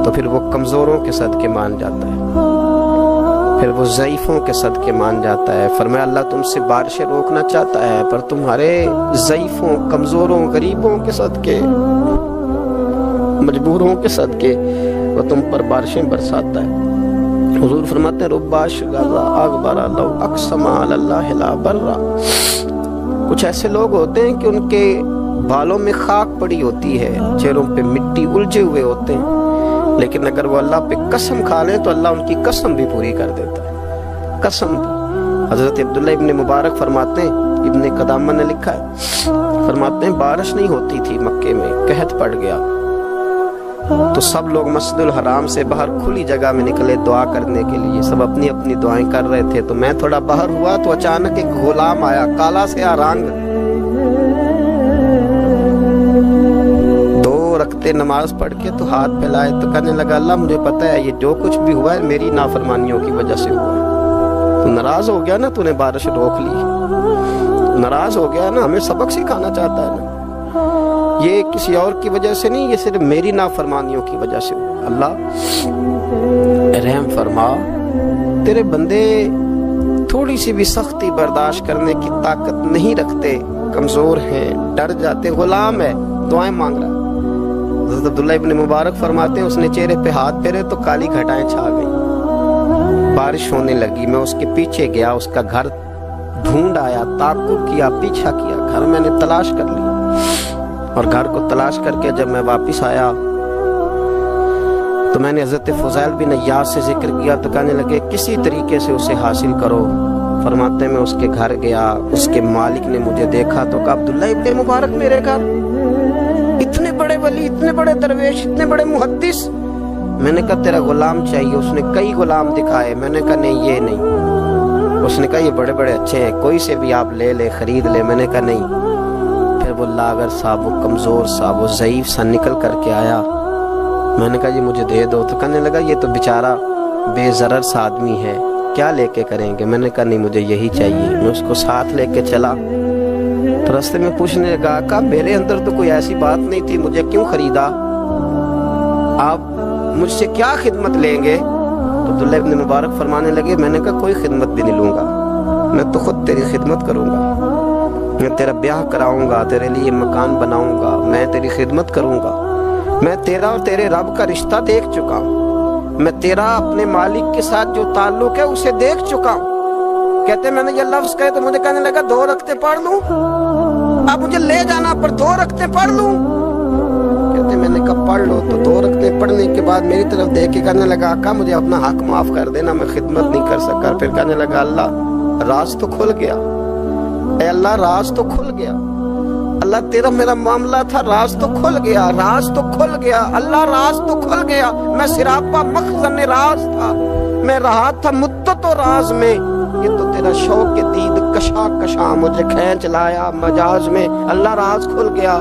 تو پھر وہ کمزوروں کے صدقے مان جاتا ہے، پھر وہ ضعیفوں کے صدقے مان جاتا ہے۔ فرمایا اللہ تم سے بارشیں روکنا چاہتا ہے پر تمہارے ضعیفوں، کمزوروں، غریبوں کے صدقے، مجبوروں کے صدقے وہ تم پر بارشیں برساتا ہے۔ حضور فرماتے ہیں ربا شغذا اغبر لو اقسم علی اللہ لا برا۔ کچھ ایسے لوگ ہوتے ہیں کہ ان کے بالوں میں خاک پڑی ہوتی ہے، چہروں پہ مٹی الجھے ہوئے ہوتے ہیں، لیکن اگر وہ اللہ پہ قسم کھا لیں تو اللہ ان کی قسم بھی پوری کر دیتا ہے، قسم بھی۔ حضرت عبداللہ ابن مبارک فرماتے ہیں، ابن قدامہ نے لکھا ہے، فرماتے ہیں بارش نہیں ہوتی تھی مکے میں، قحط پڑ گیا تو سب لوگ مسجد الحرام سے باہر کھلی جگہ میں نکلے دعا کرنے کے لیے، سب اپنی اپنی دعائیں کر رہے تھے، تو میں تھوڑا باہر ہوا تو اچانک ایک غلام آیا، کالا سیاہ رنگ، 2 رکعتیں نماز پڑھ کے تو ہاتھ پھیلائے تو کہنے لگا اللہ مجھے پتا ہے یہ جو کچھ بھی ہوا ہے میری نافرمانیوں کی وجہ سے ہوا ہے، تو ناراض ہو گیا نا، تو نے بارش روک لی، ناراض ہو گیا نا، ہمیں سبق سکھانا چاہتا ہے نا، یہ کسی اور کی وجہ سے نہیں، یہ صرف میری نافرمانیوں کی وجہ سے ہوا۔ اللہ رحم فرما، تیرے بندے تھوڑی سی بھی سختی برداشت کرنے کی طاقت نہیں رکھتے، کمزور ہیں، ڈر جاتے، غلام ہے، دعائیں مانگ رہا ہے۔ حضرت عبداللہ ابن مبارک فرماتے ہیں اس نے چہرے پہ ہاتھ پھیرے تو کالی گھٹائیں چھا گئی، بارش ہونے لگی، میں اس کے پیچھے گیا، اس کا گھر ڈھونڈ آیا، تعقب کیا، پیچھا کیا، گھر میں نے تلاش کر لیا، اور گھر کو تلاش کر کے جب میں واپس آیا تو میں نے حضرت فضیل بن عیاض سے ذکر کیا تو کہنے لگے کسی طریقے سے اسے حاصل کرو۔ فرماتے میں اس کے گھر گیا، اس کے مالک نے مجھے دیکھا تو کہا عبداللہ ابن مبارک میرے گھر، اتنے بڑے ولی، اتنے بڑے درویش، اتنے بڑے محدث۔ میں نے کہا تیرا غلام چاہیے، اس نے کئی غلام دکھائے، میں نے کہا نہیں یہ نہیں، اس نے کہا یہ بڑے بڑے اچھے ہیں، کوئی سے بھی آپ لے لے، خرید لے، میں نے کہا نہیں۔ پھر وہ لاغر صاحب، وہ کمزور صاحب، وہ ضعیف سا نکل کر کے آیا، میں نے کہا یہ مجھے دے دو، تو کہنے لگا یہ تو بیچارہ بے ضرر سا آدمی ہے، کیا لے کے کریں گے؟ میں نے کہا نہیں مجھے یہی چاہیے۔ میں اس کو ساتھ لے کے چلا تو راستے میں پوچھنے لگا کہ میرے اندر تو کوئی ایسی بات نہیں تھی، مجھے کیوں خریدا؟ آپ مجھ سے کیا خدمت لیں گے؟ تو عبداللہ ابن مبارک فرمانے لگے میں نے کہا کوئی خدمت بھی نہیں لوں گا، میں تو خود تیری خدمت کروں گا، میں تیرا بیاہ کراؤں گا، تیرے لیے مکان بناؤں گا، میں تیری خدمت کروں گا، میں تیرا اور تیرے رب کا رشتہ دیکھ چکا ہوں، میں تیرا اپنے مالک کے ساتھ جو تعلق ہے اسے دیکھ چکا ہوں۔ کہتے میں نے یہ لفظ کہے تو مجھے کہنے لگا 2 رکعتیں پڑھ لوں، اب مجھے لے جانا پر 2 رکعتیں پڑھ لوں؟ کہتے میں نے کہا پڑھ لو، تو 2 رکعتیں پڑھنے کے بعد میری طرف دیکھ کے کہنے لگا آقا مجھے اپنا حق معاف کر دینا، میں خدمت نہیں کر سکا۔ پھر کہنے لگا اللہ راز تو کھل گیا، اے اللہ راز تو کھل گیا، اللہ تیرا میرا معاملہ تھا، راز تو کھل گیا، راز تو کھل گیا، اللہ راز تو کھل گیا، میں سراپا مخزن راز تھا، میں رہا تھا مدت و راز میں، یہ تو تیرا شوق دید کشا کشا مجھے کھینچ لایا مجاز میں، اللہ راز کھل گیا۔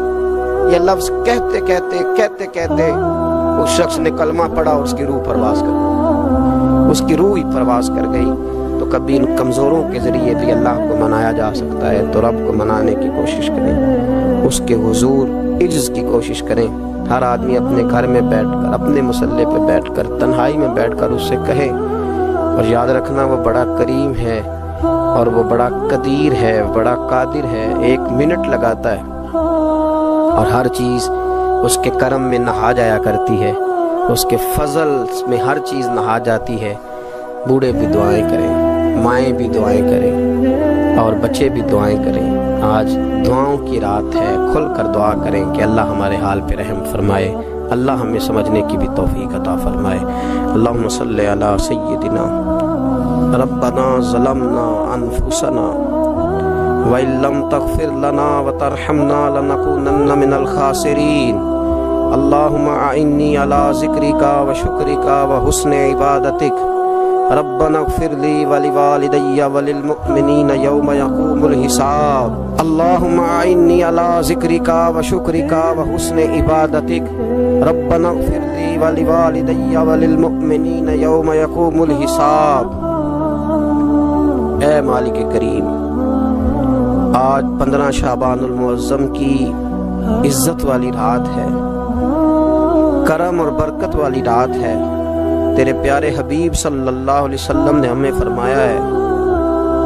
یہ لفظ کہتے کہتے کہتے کہتے اس شخص نے کلمہ پڑھا اور اس کی روح پرواز کر گئی، اس کی روح ہی پرواز کر گئی۔ تو کبھی ان کمزوروں کے ذریعے بھی اللہ کو منایا جا سکتا ہے، تو رب کو منانے کی کوشش کریں، اس کے حضور عجز کی کوشش کریں۔ ہر آدمی اپنے گھر میں بیٹھ کر، اپنے مصلے پہ بیٹھ کر، تنہائی میں بیٹھ کر اس سے کہے، اور یاد رکھنا وہ بڑا کریم ہے اور وہ بڑا قدیر ہے، بڑا قادر ہے، 1 منٹ لگاتا ہے اور ہر چیز اس کے کرم میں نہا جایا کرتی ہے، اس کے فضل میں ہر چیز نہا جاتی ہے۔ بوڑھے بھی دعائیں کریں، مائیں بھی دعائیں کریں اور بچے بھی دعائیں کریں۔ آج دعاؤں کی رات ہے، کھل کر دعا کریں کہ اللہ ہمارے حال پہ رحم فرمائے، اللہ ہمیں سمجھنے کی بھی توفیق عطا فرمائے۔ اللہم صلی علی سیدنا ربنا ظلمنا انفسنا وَإِن لَّمْ تَغْفِرْ لَنَا وَتَرْحَمْنَا لَنَكُونَنَّ مِنَ الْخَاسِرِينَ اللهم أعني على ذكرك وشكرك وحسن عبادتك ربنا اغفر لي ولوالدي وللمؤمنين يوم يقوم الحساب اللهم أعني على ذكرك وشكرك وحسن عبادتك ربنا اغفر لي ولوالدي وللمؤمنين يوم يقوم الحساب۔ اے مالک کریم، آج 15 شعبان المعظم کی عزت والی رات ہے، کرم اور برکت والی رات ہے۔ تیرے پیارے حبیب صلی اللہ علیہ وسلم نے ہمیں فرمایا ہے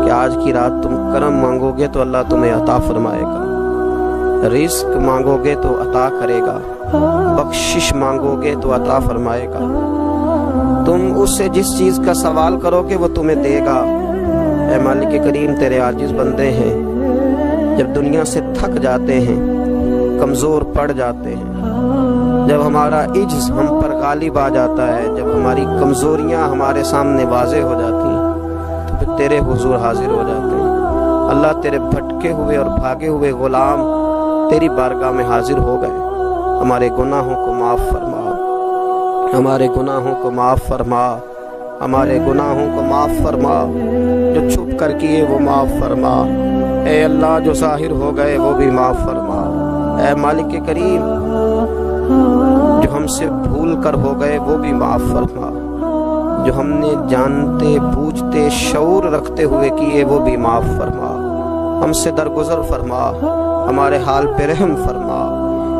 کہ آج کی رات تم کرم مانگو گے تو اللہ تمہیں عطا فرمائے گا، رزق مانگو گے تو عطا کرے گا، بخشش مانگو گے تو عطا فرمائے گا، تم اس سے جس چیز کا سوال کرو گے وہ تمہیں دے گا۔ اے مالک کریم، تیرے عاجز بندے ہیں، جب دنیا سے تھک جاتے ہیں، کمزور پڑ جاتے ہیں، جب ہمارا عجز ہم پر غالب آ جاتا ہے، جب ہماری کمزوریاں ہمارے سامنے واضح ہو جاتی ہیں، تو پھر تیرے حضور حاضر ہو جاتے ہیں۔ اللہ، تیرے بھٹکے ہوئے اور بھاگے ہوئے غلام تیری بارگاہ میں حاضر ہو گئے۔ ہمارے گناہوں کو معاف فرما، ہمارے گناہوں کو معاف فرما، ہمارے گناہوں کو معاف فرما، جو چھپ کر کیے وہ معاف فرما۔ اے اللہ، جو ظاہر ہو گئے وہ بھی معاف فرما۔ اے مالک کریم، جو ہم سے بھول کر ہو گئے وہ بھی معاف فرما، جو ہم نے جانتے بوجھتے شعور رکھتے ہوئے کیے وہ بھی معاف فرما۔ ہم سے درگزر فرما، ہمارے حال پہ رحم فرما۔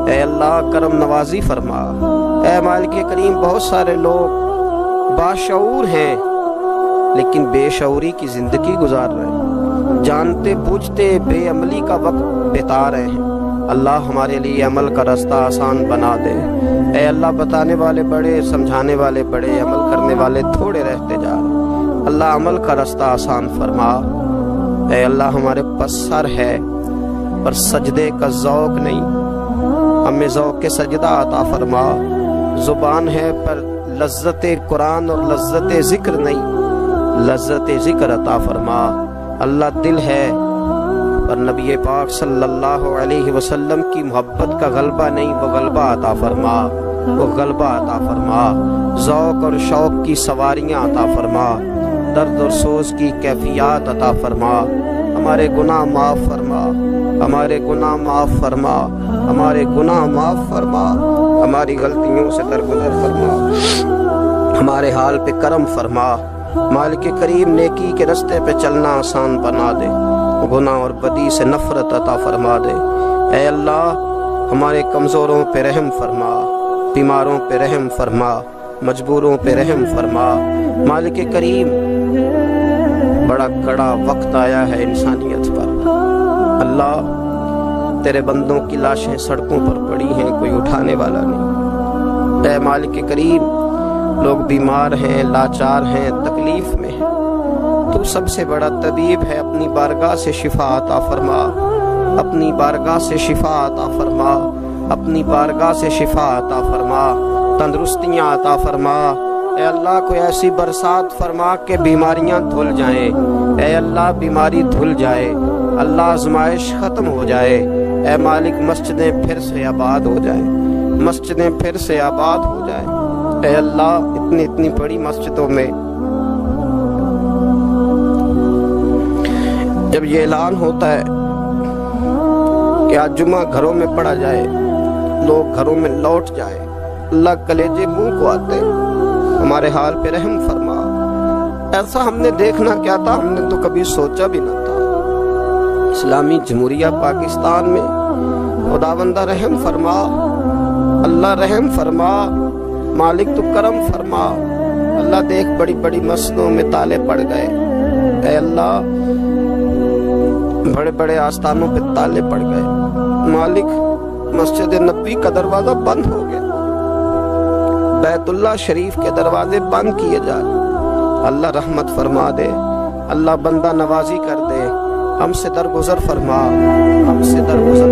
اے اللہ، کرم نوازی فرما۔ اے مالک کریم، بہت سارے لوگ باشعور ہیں لیکن بے شعوری کی زندگی گزار رہے ہیں، جانتے بوجھتے بے عملی کا وقت بتا رہے ہیں۔ اللہ، ہمارے لیے عمل کا راستہ آسان بنا دے۔ اے اللہ، بتانے والے بڑے، سمجھانے والے بڑے، عمل کرنے والے تھوڑے رہتے جا رہے۔ اللہ، عمل کا راستہ آسان فرما۔ اے اللہ، ہمارے پاس سر ہے پر سجدے کا ذوق نہیں، ہمیں ذوق سجدہ عطا فرما۔ زبان ہے پر لذت قرآن اور لذت ذکر نہیں، لذت ذکر عطا فرما۔ اللہ، دل ہے پر نبی پاک صلی اللہ علیہ وسلم کی محبت کا غلبہ نہیں، وہ غلبہ عطا فرما، وہ غلبہ عطا فرما۔ ذوق اور شوق کی سواریاں عطا فرما، درد اور سوز کی کیفیات عطا فرما۔ ہمارے گناہ معاف فرما، ہمارے گناہ معاف فرما، ہمارے گناہ معاف فرما، ہماری غلطیوں سے درگزر فرما، ہمارے حال پہ کرم فرما۔ مالک کریم، نیکی کے رستے پہ چلنا آسان بنا دے، گناہ اور بدی سے نفرت عطا فرما دے۔ اے اللہ، ہمارے کمزوروں پہ رحم فرما، بیماروں پہ رحم فرما، مجبوروں پہ رحم فرما۔ مالک کریم، بڑا کڑا وقت آیا ہے انسانیت پر۔ اللہ، تیرے بندوں کی لاشیں سڑکوں پر پڑی ہیں، کوئی اٹھانے والا نہیں۔ اے مالک کریم، لوگ بیمار ہیں، لاچار ہیں، تکلیف میں ہیں، تو سب سے بڑا طبیب ہے، اپنی بارگاہ سے شفا عطا فرما، اپنی بارگاہ سے شفا عطا فرما، اپنی بارگاہ سے شفا عطا فرما، تندرستیاں عطا فرما۔ اے اللہ، کوئی ایسی برسات فرما کہ بیماریاں دھل جائیں۔ اے اللہ، بیماری دھل جائے، اللہ آزمائش ختم ہو جائے۔ اے مالک، مسجدیں پھر سے آباد ہو جائیں، مسجدیں پھر سے آباد ہو جائیں۔ اے اللہ، اتنی بڑی مسجدوں میں جب یہ اعلان ہوتا ہے کہ آج جمعہ گھروں میں پڑھا جائے، لوگ گھروں میں لوٹ جائے، اللہ کلیجے منہ کو آتے، ہمارے حال پہ رحم فرما۔ ایسا ہم نے دیکھنا کیا تھا، ہم نے تو کبھی سوچا بھی نہ تھا۔ اسلامی جمہوریہ پاکستان میں خداوندہ رحم فرما، اللہ رحم فرما، مالک تو کرم فرما۔ اللہ، دیکھ بڑی بڑی مسجدوں میں تالے پڑ گئے۔ اے اللہ، بڑے بڑے آستانوں پہ تالے پڑ گئے۔ مالک، مسجد نبوی کا دروازہ بند ہو گیا، بیت اللہ شریف کے دروازے بند کیے جا رہے۔ اللہ رحمت فرما دے، اللہ بندہ نوازی کر دے، ہم سے درگزر فرما، ہم سے درگزر